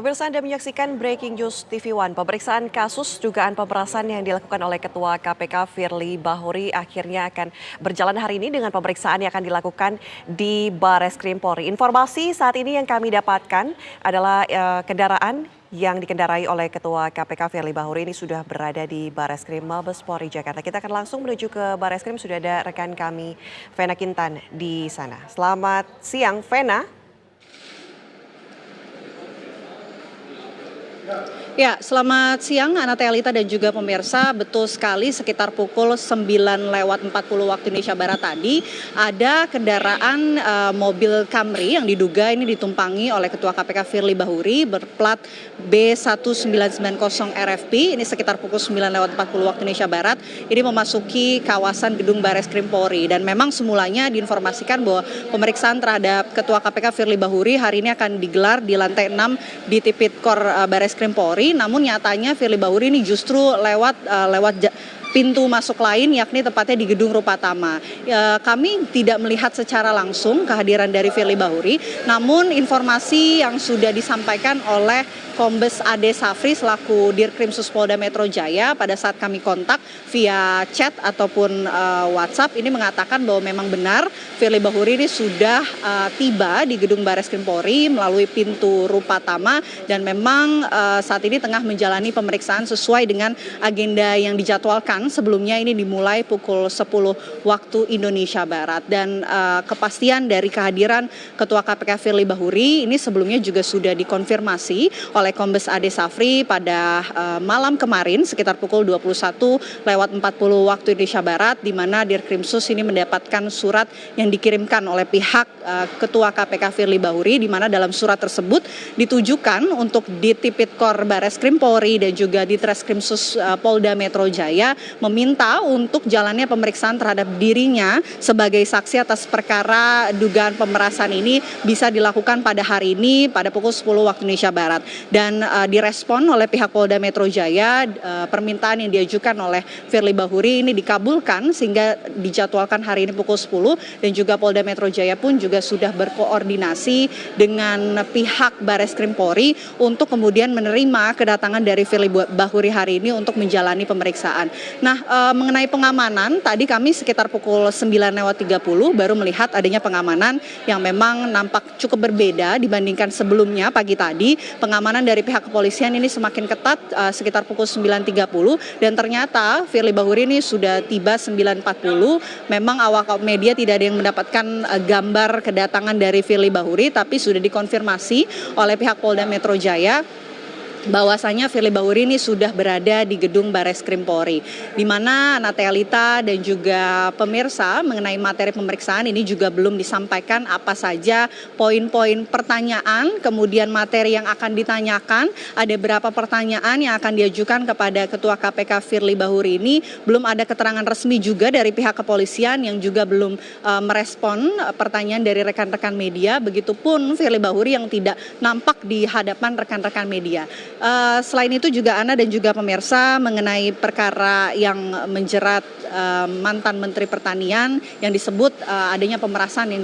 Pemirsa, Anda menyaksikan Breaking News TV One. Pemeriksaan kasus dugaan pemerasan yang dilakukan oleh Ketua KPK Firly Bahuri akhirnya akan berjalan hari ini dengan pemeriksaan yang akan dilakukan di Barreskrim Polri. Informasi saat ini yang kami dapatkan adalah kendaraan yang dikendarai oleh Ketua KPK Firly Bahuri ini sudah berada di Barreskrim Mabes Polri Jakarta. Kita akan langsung menuju ke Barreskrim, sudah ada rekan kami Vena Kintan di sana. Selamat siang, Vena. Ya, selamat siang Ana Telita dan juga pemirsa. Betul sekali, sekitar pukul 9:40 waktu Indonesia Barat tadi ada kendaraan mobil Camry yang diduga ini ditumpangi oleh Ketua KPK Firly Bahuri berplat B1990 RFP. Ini sekitar pukul 9:40 waktu Indonesia Barat. Ini memasuki kawasan gedung Barreskrim Polri, dan memang semulanya diinformasikan bahwa pemeriksaan terhadap Ketua KPK Firly Bahuri hari ini akan digelar di lantai 6 di Tipikor Barreskrim Polri. Namun nyatanya Firly Bahuri ini justru lewat pintu masuk lain, yakni tepatnya di Gedung Rupatama. Kami tidak melihat secara langsung kehadiran dari Firly Bahuri, namun informasi yang sudah disampaikan oleh Kombes Ade Safri selaku Dirkrimsus Polda Metro Jaya pada saat kami kontak via chat ataupun WhatsApp ini mengatakan bahwa memang benar Firly Bahuri ini sudah tiba di Gedung Barreskrim Polri melalui pintu Rupatama, dan memang saat ini tengah menjalani pemeriksaan sesuai dengan agenda yang dijadwalkan. Sebelumnya ini dimulai pukul 10 waktu Indonesia Barat, dan kepastian dari kehadiran Ketua KPK Firly Bahuri ini sebelumnya juga sudah dikonfirmasi oleh Kombes Ade Safri pada malam kemarin sekitar pukul 21:40 waktu Indonesia Barat, di mana Dirkrimsus ini mendapatkan surat yang dikirimkan oleh pihak Ketua KPK Firly Bahuri, di mana dalam surat tersebut ditujukan untuk di Tipikor Barreskrim Polri dan juga di Treskrimsus Polda Metro Jaya meminta untuk jalannya pemeriksaan terhadap dirinya sebagai saksi atas perkara dugaan pemerasan ini bisa dilakukan pada hari ini pada pukul 10 waktu Indonesia Barat. Dan direspon oleh pihak Polda Metro Jaya, permintaan yang diajukan oleh Firly Bahuri ini dikabulkan sehingga dijadwalkan hari ini pukul 10, dan juga Polda Metro Jaya pun juga sudah berkoordinasi dengan pihak Barreskrim Polri untuk kemudian menerima kedatangan dari Firly Bahuri hari ini untuk menjalani pemeriksaan. Nah, mengenai pengamanan, tadi kami sekitar pukul 9:30 baru melihat adanya pengamanan yang memang nampak cukup berbeda dibandingkan sebelumnya pagi tadi. Pengamanan dari pihak kepolisian ini semakin ketat sekitar pukul 9:30, dan ternyata Firly Bahuri ini sudah tiba 9:40. Memang awak media tidak ada yang mendapatkan gambar kedatangan dari Firly Bahuri, tapi sudah dikonfirmasi oleh pihak Polda Metro Jaya bahwasanya Firly Bahuri ini sudah berada di gedung Barreskrim Polri, di mana Ana Telita dan juga pemirsa mengenai materi pemeriksaan ini juga belum disampaikan apa saja poin-poin pertanyaan, kemudian materi yang akan ditanyakan, ada berapa pertanyaan yang akan diajukan kepada Ketua KPK Firly Bahuri ini. Belum ada keterangan resmi juga dari pihak kepolisian yang juga belum merespon pertanyaan dari rekan-rekan media, begitupun Firly Bahuri yang tidak nampak di hadapan rekan-rekan media. Selain itu juga Ana dan juga pemirsa mengenai perkara yang menjerat mantan Menteri Pertanian yang disebut adanya pemerasan yang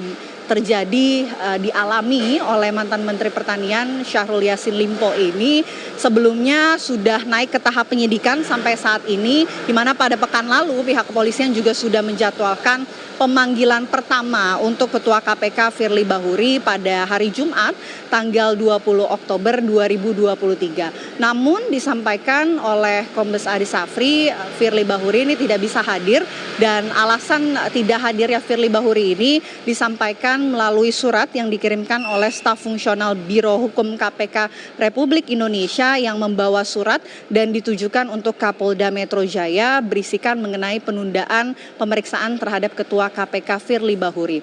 terjadi dialami oleh mantan Menteri Pertanian Syahrul Yassin Limpo ini sebelumnya sudah naik ke tahap penyidikan sampai saat ini, di mana pada pekan lalu pihak kepolisian juga sudah menjadwalkan pemanggilan pertama untuk Ketua KPK Firly Bahuri pada hari Jumat tanggal 20 Oktober 2023. Namun disampaikan oleh Kombes Ade Safri, Firly Bahuri ini tidak bisa hadir, dan alasan tidak hadirnya Firly Bahuri ini disampaikan melalui surat yang dikirimkan oleh staf fungsional Biro Hukum KPK Republik Indonesia yang membawa surat dan ditujukan untuk Kapolda Metro Jaya berisikan mengenai penundaan pemeriksaan terhadap Ketua KPK Firly Bahuri.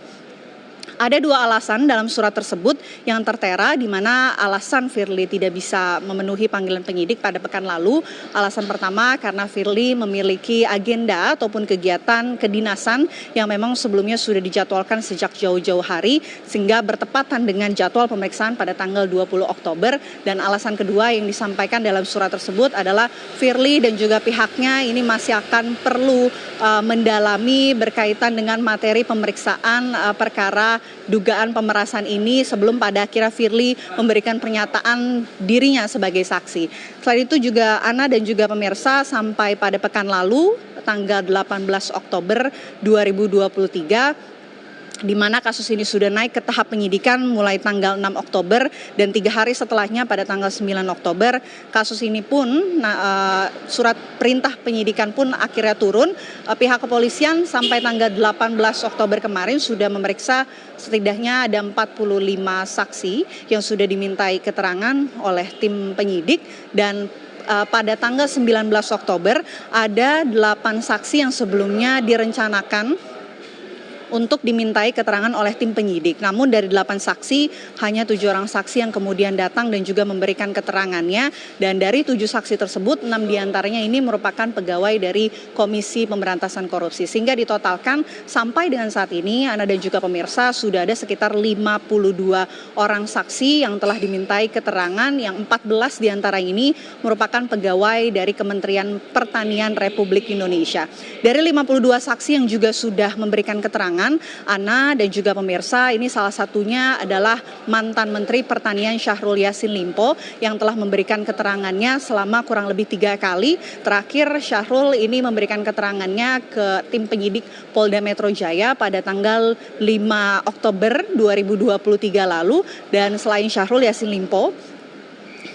Ada dua alasan dalam surat tersebut yang tertera, di mana alasan Firly tidak bisa memenuhi panggilan penyidik pada pekan lalu. Alasan pertama karena Firly memiliki agenda ataupun kegiatan kedinasan yang memang sebelumnya sudah dijadwalkan sejak jauh-jauh hari sehingga bertepatan dengan jadwal pemeriksaan pada tanggal 20 Oktober. Dan alasan kedua yang disampaikan dalam surat tersebut adalah Firly dan juga pihaknya ini masih akan perlu mendalami berkaitan dengan materi pemeriksaan perkara dugaan pemerasan ini sebelum pada akhirnya Firly memberikan pernyataan dirinya sebagai saksi. Selain itu juga Ana dan juga pemirsa, sampai pada pekan lalu tanggal 18 Oktober 2023 di mana kasus ini sudah naik ke tahap penyidikan mulai tanggal 6 Oktober dan 3 hari setelahnya pada tanggal 9 Oktober kasus ini pun surat perintah penyidikan pun akhirnya turun. Pihak kepolisian sampai tanggal 18 Oktober kemarin sudah memeriksa setidaknya ada 45 saksi yang sudah dimintai keterangan oleh tim penyidik dan pada tanggal 19 Oktober ada 8 saksi yang sebelumnya direncanakan untuk dimintai keterangan oleh tim penyidik. Namun dari 8 saksi, hanya 7 orang saksi yang kemudian datang dan juga memberikan keterangannya. Dan dari 7 saksi tersebut, 6 diantaranya ini merupakan pegawai dari Komisi Pemberantasan Korupsi. Sehingga ditotalkan sampai dengan saat ini, Anda dan juga pemirsa, sudah ada sekitar 52 orang saksi yang telah dimintai keterangan, yang 14 diantara ini merupakan pegawai dari Kementerian Pertanian Republik Indonesia. Dari 52 saksi yang juga sudah memberikan keterangan, Ana dan juga pemirsa, ini salah satunya adalah mantan Menteri Pertanian Syahrul Yassin Limpo yang telah memberikan keterangannya selama kurang lebih 3 kali. Terakhir Syahrul ini memberikan keterangannya ke tim penyidik Polda Metro Jaya pada tanggal 5 Oktober 2023 lalu. Dan selain Syahrul Yassin Limpo,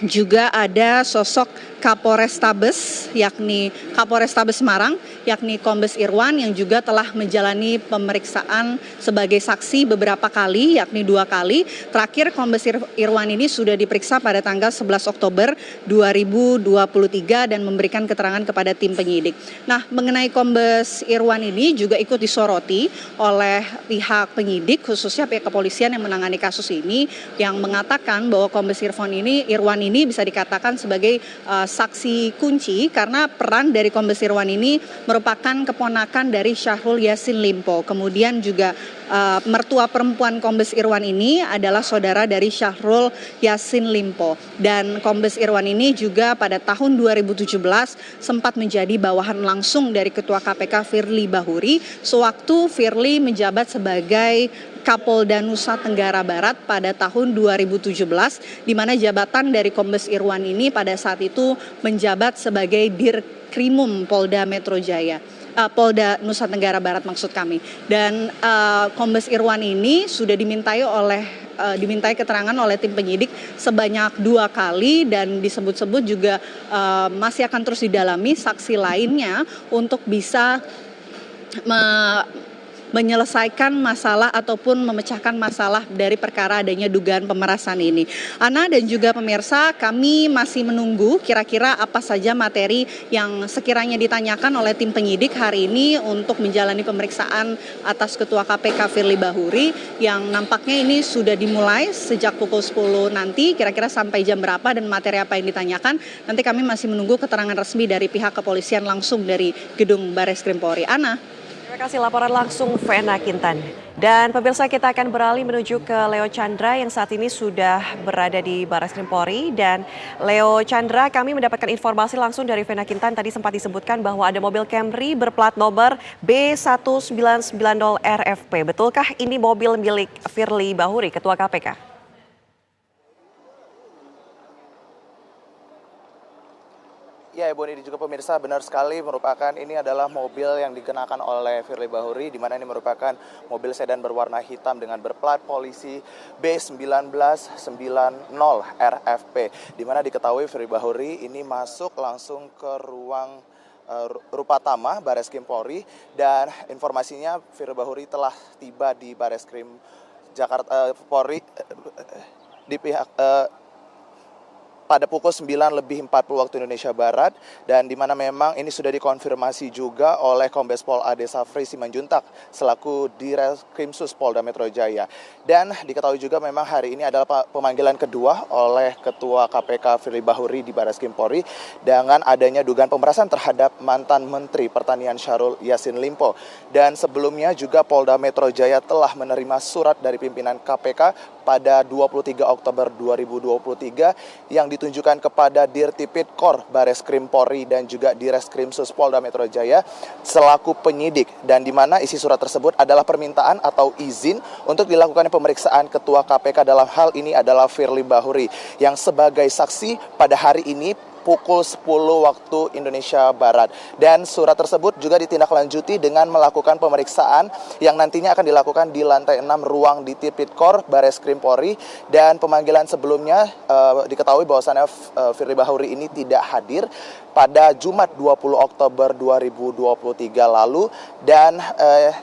juga ada sosok Kapolrestabes, yakni Kapolrestabes Semarang, yakni Kombes Irwan yang juga telah menjalani pemeriksaan sebagai saksi beberapa kali, yakni 2 kali. Terakhir Kombes Irwan ini sudah diperiksa pada tanggal 11 Oktober 2023 dan memberikan keterangan kepada tim penyidik. Nah, mengenai Kombes Irwan ini juga ikut disoroti oleh pihak penyidik, khususnya pihak kepolisian yang menangani kasus ini, yang mengatakan bahwa Kombes Irwan ini bisa dikatakan sebagai saksi kunci karena peran dari Kombes Irwan ini merupakan keponakan dari Syahrul Yassin Limpo. Kemudian juga mertua perempuan Kombes Irwan ini adalah saudara dari Syahrul Yassin Limpo. Dan Kombes Irwan ini juga pada tahun 2017 sempat menjadi bawahan langsung dari Ketua KPK Firly Bahuri sewaktu Firly menjabat sebagai Kapolda Nusa Tenggara Barat pada tahun 2017, di mana jabatan dari Kombes Irwan ini pada saat itu menjabat sebagai Dirkrimum Polda Metro Jaya. Polda Nusa Tenggara Barat maksud kami. Dan Kombes Irwan ini sudah dimintai keterangan oleh tim penyidik sebanyak 2 kali dan disebut-sebut juga masih akan terus didalami saksi lainnya untuk bisa menyelesaikan masalah ataupun memecahkan masalah dari perkara adanya dugaan pemerasan ini. Ana dan juga pemirsa, kami masih menunggu kira-kira apa saja materi yang sekiranya ditanyakan oleh tim penyidik hari ini untuk menjalani pemeriksaan atas Ketua KPK Firly Bahuri yang nampaknya ini sudah dimulai sejak pukul 10 nanti, kira-kira sampai jam berapa dan materi apa yang ditanyakan. Nanti kami masih menunggu keterangan resmi dari pihak kepolisian langsung dari gedung Bareskrim Polri. Ana. Terima kasih laporan langsung Vena Kintan. Dan pemirsa, kita akan beralih menuju ke Leo Chandra yang saat ini sudah berada di Bareskrim Polri. Dan Leo Chandra, kami mendapatkan informasi langsung dari Vena Kintan. Tadi sempat disebutkan bahwa ada mobil Camry berplat nomor B1990 RFP. Betulkah ini mobil milik Firly Bahuri, Ketua KPK? Ya, Ibu ini juga pemirsa, benar sekali merupakan ini adalah mobil yang dikenakan oleh Firly Bahuri, di mana ini merupakan mobil sedan berwarna hitam dengan berplat polisi B1990 RFP, di mana diketahui Firly Bahuri ini masuk langsung ke ruang Rupatama Bareskrim Polri, dan informasinya Firly Bahuri telah tiba di Bareskrim Jakarta Polri di pihak pada pukul 9:40 waktu Indonesia Barat, dan di mana memang ini sudah dikonfirmasi juga oleh Kombes Pol Ade Safri Simanjuntak selaku Direskrimsus Polda Metro Jaya. Dan diketahui juga memang hari ini adalah pemanggilan kedua oleh Ketua KPK Firly Bahuri di Bareskrim Polri dengan adanya dugaan pemerasan terhadap mantan Menteri Pertanian Syahrul Yassin Limpo. Dan sebelumnya juga Polda Metro Jaya telah menerima surat dari pimpinan KPK pada 23 Oktober 2023 yang ditunjukkan kepada Dirtipidkor Bareskrim Polri dan juga Direskrimsus Polda Metro Jaya selaku penyidik, dan di mana isi surat tersebut adalah permintaan atau izin untuk dilakukan pemeriksaan Ketua KPK, dalam hal ini adalah Firly Bahuri yang sebagai saksi pada hari ini pukul 10 waktu Indonesia Barat. Dan surat tersebut juga ditindaklanjuti dengan melakukan pemeriksaan yang nantinya akan dilakukan di lantai 6 ruang di Tipidkor Bareskrim Polri. Dan pemanggilan sebelumnya diketahui bahwasannya Firly Bahuri ini tidak hadir pada Jumat 20 Oktober 2023 lalu, dan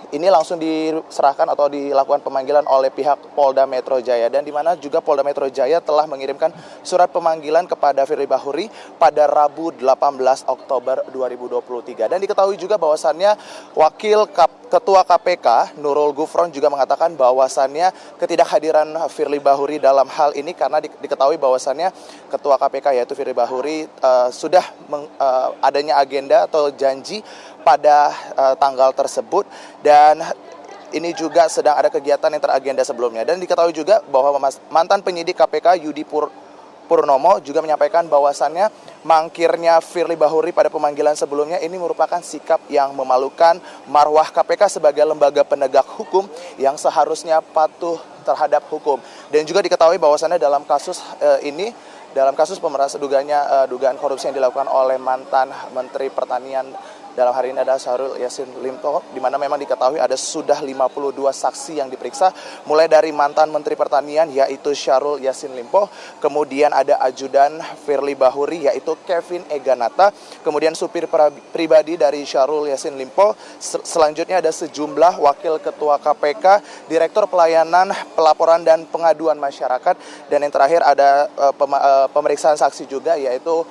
ini langsung diserahkan atau dilakukan pemanggilan oleh pihak Polda Metro Jaya, dan di mana juga Polda Metro Jaya telah mengirimkan surat pemanggilan kepada Firly Bahuri pada Rabu 18 Oktober 2023. Dan diketahui juga bahwasannya Ketua KPK Nurul Gufron juga mengatakan bahwasannya ketidakhadiran Firly Bahuri dalam hal ini karena diketahui bahwasannya Ketua KPK yaitu Firly Bahuri sudah adanya agenda atau janji pada tanggal tersebut, dan ini juga sedang ada kegiatan yang teragenda sebelumnya. Dan diketahui juga bahwa mantan penyidik KPK Yudi Purnomo juga menyampaikan bahwasannya mangkirnya Firly Bahuri pada pemanggilan sebelumnya ini merupakan sikap yang memalukan marwah KPK sebagai lembaga penegak hukum yang seharusnya patuh terhadap hukum. Dan juga diketahui bahwasannya dalam kasus ini, dalam kasus dugaan korupsi yang dilakukan oleh mantan Menteri Pertanian dalam hari ini ada Syahrul Yassin Limpo, di mana memang diketahui ada sudah 52 saksi yang diperiksa, mulai dari mantan Menteri Pertanian yaitu Syahrul Yassin Limpo, kemudian ada ajudan Firly Bahuri yaitu Kevin Eganata, kemudian supir pribadi dari Syahrul Yassin Limpo, selanjutnya ada sejumlah wakil ketua KPK, direktur pelayanan, pelaporan dan pengaduan masyarakat, dan yang terakhir ada pemeriksaan saksi juga yaitu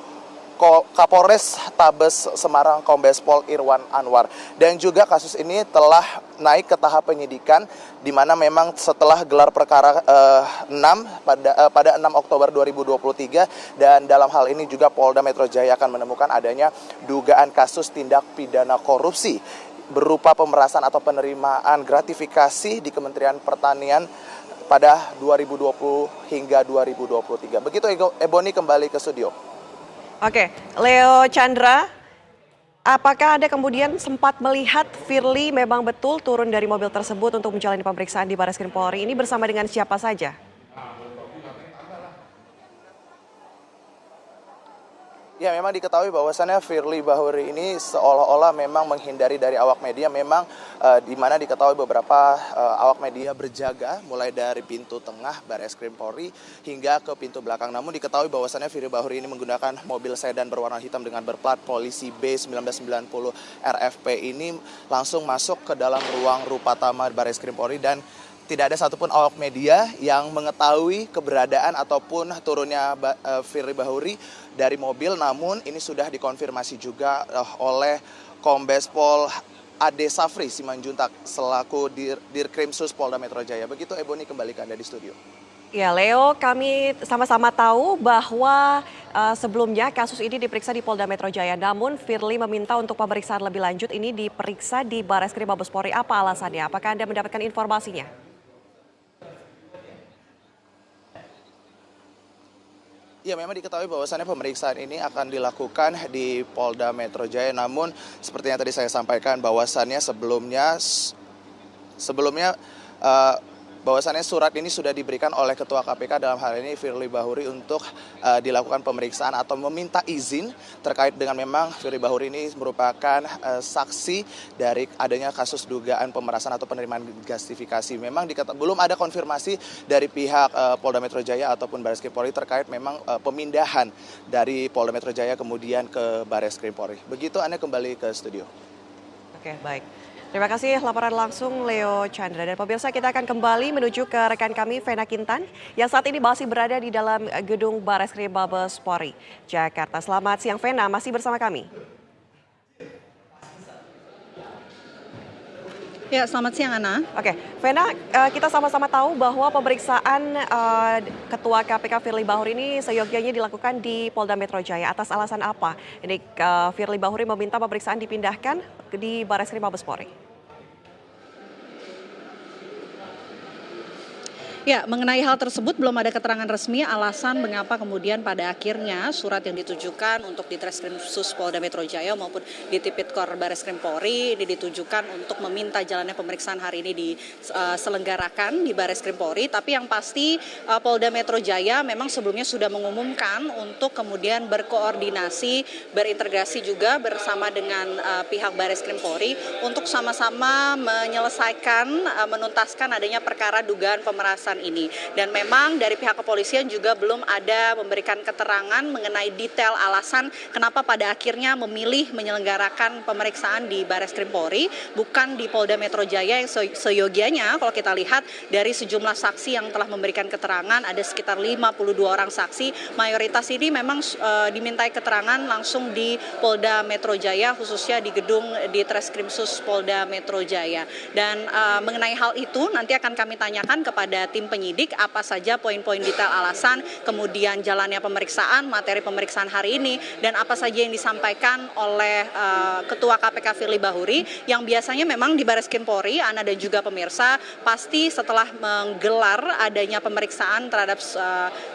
Kapolres Tabes Semarang Kombes Pol Irwan Anwar. Dan juga kasus ini telah naik ke tahap penyidikan, di mana memang setelah gelar perkara 6 pada 6 Oktober 2023, dan dalam hal ini juga Polda Metro Jaya akan menemukan adanya dugaan kasus tindak pidana korupsi berupa pemerasan atau penerimaan gratifikasi di Kementerian Pertanian pada 2020 hingga 2023. Begitu Ebony, kembali ke studio. Oke, Leo Chandra, apakah Anda kemudian sempat melihat Firly memang betul turun dari mobil tersebut untuk menjalani pemeriksaan di Bareskrim Polri ini bersama dengan siapa saja? Ya, memang diketahui bahwasannya Firly Bahuri ini seolah-olah memang menghindari dari awak media, memang di mana diketahui beberapa awak media berjaga mulai dari pintu tengah Bareskrim Polri hingga ke pintu belakang. Namun diketahui bahwasannya Firly Bahuri ini menggunakan mobil sedan berwarna hitam dengan berplat polisi B1990 RFP ini langsung masuk ke dalam ruang Rupatama Bareskrim Polri, dan tidak ada satupun awak media yang mengetahui keberadaan ataupun turunnya Firly Bahuri dari mobil. Namun ini sudah dikonfirmasi juga oleh Kombes Pol Ade Safri Simanjuntak selaku Dirkrimsus Polda Metro Jaya. Begitu Ebony, kembali ke Anda di studio. Ya Leo, kami sama-sama tahu bahwa sebelumnya kasus ini diperiksa di Polda Metro Jaya. Namun Firly meminta untuk pemeriksaan lebih lanjut ini diperiksa di Bareskrim Mabes Polri. Apa alasannya? Apakah Anda mendapatkan informasinya? Ya, memang diketahui bahwasannya pemeriksaan ini akan dilakukan di Polda Metro Jaya. Namun seperti yang tadi saya sampaikan bahwasannya sebelumnya bahwasannya surat ini sudah diberikan oleh Ketua KPK dalam hal ini Firly Bahuri untuk dilakukan pemeriksaan atau meminta izin terkait dengan memang Firly Bahuri ini merupakan saksi dari adanya kasus dugaan pemerasan atau penerimaan gratifikasi. Memang belum ada konfirmasi dari pihak Polda Metro Jaya ataupun Bareskrim Polri terkait memang pemindahan dari Polda Metro Jaya kemudian ke Bareskrim Polri. Begitu, Anda kembali ke studio. Oke, baik. Terima kasih laporan langsung Leo Chandra. Dan pemirsa, kita akan kembali menuju ke rekan kami Vena Kintan yang saat ini masih berada di dalam gedung Bareskrim Mabes Polri, Jakarta. Selamat siang Vena, masih bersama kami. Ya, selamat siang Ana. Oke, Vena, kita sama-sama tahu bahwa pemeriksaan Ketua KPK Firly Bahuri ini seyogyanya dilakukan di Polda Metro Jaya. Atas alasan apa ini Firly Bahuri meminta pemeriksaan dipindahkan di Bareskrim Mabes Polri? Ya, mengenai hal tersebut belum ada keterangan resmi alasan mengapa kemudian pada akhirnya surat yang ditujukan untuk di Treskrimsus Polda Metro Jaya maupun di Tipikor Bareskrim Polri ini ditujukan untuk meminta jalannya pemeriksaan hari ini diselenggarakan di Bareskrim Polri. Tapi yang pasti Polda Metro Jaya memang sebelumnya sudah mengumumkan untuk kemudian berkoordinasi, berintegrasi juga bersama dengan pihak Bareskrim Polri untuk sama-sama menyelesaikan, menuntaskan adanya perkara dugaan pemerasan ini. Dan memang dari pihak kepolisian juga belum ada memberikan keterangan mengenai detail alasan kenapa pada akhirnya memilih menyelenggarakan pemeriksaan di Bareskrim Polri bukan di Polda Metro Jaya yang seyogianya kalau kita lihat dari sejumlah saksi yang telah memberikan keterangan ada sekitar 52 orang saksi, mayoritas ini memang dimintai keterangan langsung di Polda Metro Jaya khususnya di gedung di Treskrimsus Polda Metro Jaya. Dan mengenai hal itu nanti akan kami tanyakan kepada tim penyidik apa saja poin-poin detail alasan, kemudian jalannya pemeriksaan, materi pemeriksaan hari ini, dan apa saja yang disampaikan oleh Ketua KPK Firly Bahuri yang biasanya memang di Bareskrim Polri, Ana dan juga pemirsa, pasti setelah menggelar adanya pemeriksaan terhadap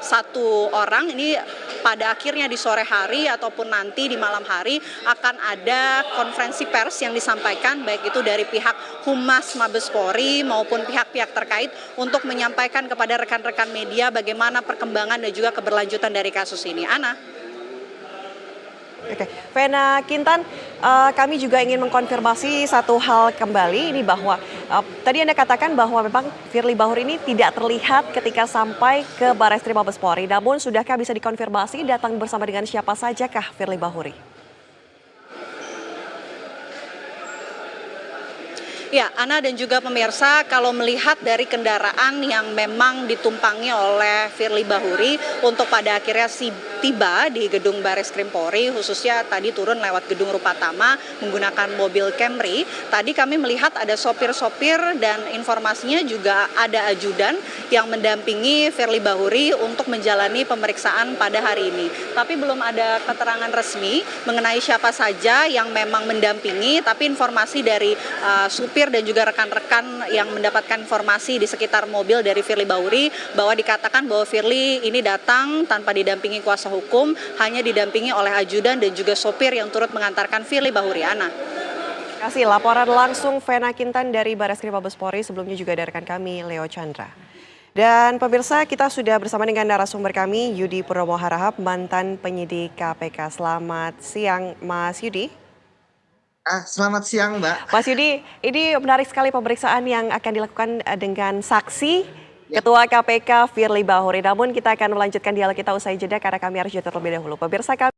satu orang ini pada akhirnya di sore hari ataupun nanti di malam hari akan ada konferensi pers yang disampaikan baik itu dari pihak Humas Mabes Polri maupun pihak-pihak terkait untuk menyampaikan kepada rekan-rekan media bagaimana perkembangan dan juga keberlanjutan dari kasus ini. Ana. Oke, Vena Kintan, kami juga ingin mengkonfirmasi satu hal kembali ini bahwa tadi Anda katakan bahwa memang Firly Bahuri ini tidak terlihat ketika sampai ke Bareskrim Mabes Polri. Namun sudahkah bisa dikonfirmasi datang bersama dengan siapa saja kah Firly Bahuri? Ya, Ana dan juga pemirsa, kalau melihat dari kendaraan yang memang ditumpangi oleh Firly Bahuri untuk pada akhirnya tiba di gedung Bareskrim Polri, khususnya tadi turun lewat gedung Rupatama menggunakan mobil Camry. Tadi kami melihat ada sopir-sopir dan informasinya juga ada ajudan yang mendampingi Firly Bahuri untuk menjalani pemeriksaan pada hari ini. Tapi belum ada keterangan resmi mengenai siapa saja yang memang mendampingi, tapi informasi dari supir dan juga rekan-rekan yang mendapatkan informasi di sekitar mobil dari Firly Bahuri bahwa dikatakan bahwa Firly ini datang tanpa didampingi kuasa hukum, hanya didampingi oleh ajudan dan juga sopir yang turut mengantarkan Firly Bahuri. Ana. Terima kasih laporan langsung Vena Kintan dari Bareskrim Mabes Polri, sebelumnya juga dari rekan kami Leo Chandra. Dan pemirsa, kita sudah bersama dengan narasumber kami Yudi Purnomo Harahap, mantan penyidik KPK. Selamat siang Mas Yudi. Selamat siang, Mbak. Mas Yudi, ini menarik sekali pemeriksaan yang akan dilakukan dengan saksi Ketua KPK Firly Bahuri. Namun kita akan melanjutkan dialog kita usai jeda karena kami harus jeda terlebih dahulu. Pemirsa kami